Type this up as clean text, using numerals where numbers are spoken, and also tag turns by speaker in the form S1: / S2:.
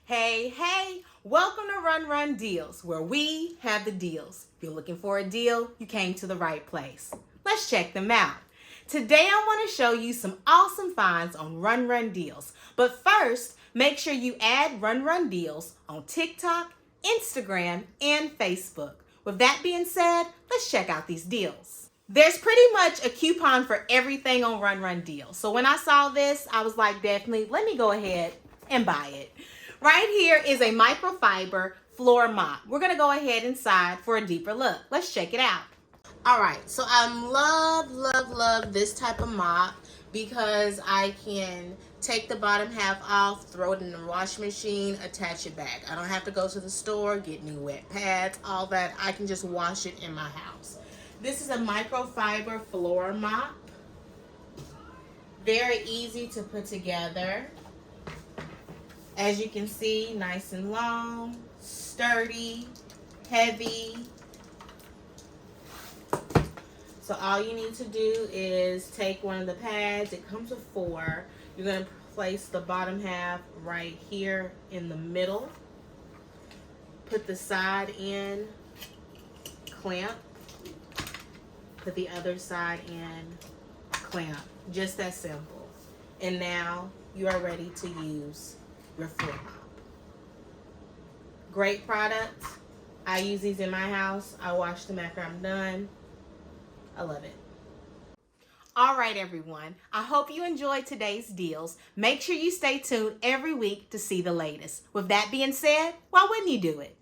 S1: Hey, welcome to Run Deals, where we have the deals. If you're looking for a deal, you came to the right place. Let's check them out. Today I want to show you some awesome finds on Run Deals. But first, make sure you add Run Deals on TikTok, Instagram, and Facebook. With that being said, let's check out these deals. There's pretty much a coupon for everything on Run Deals. So when I saw this, I was like, definitely, let me go ahead and buy it. Right here is a microfiber floor mop. We're gonna go ahead inside for a deeper look. Let's check it out. All right, so I love this type of mop because I can take the bottom half off, throw it in the washing machine, attach it back. I don't have to go to the store, get new wet pads, all that. I can just wash it in my house. This is a microfiber floor mop. Very easy to put together. As you can see, nice and long, sturdy, heavy. So all you need to do is take one of the pads. It comes with 4. You're going to place the bottom half right here in the middle. Put the side in, clamp. Put the other side in, clamp. Just that simple. And now you are ready to use your floor mop. Great product. I use these in my house. I wash them after I'm done. I love it. All right, everyone. I hope you enjoyed today's deals. Make sure you stay tuned every week to see the latest. With that being said, why wouldn't you do it?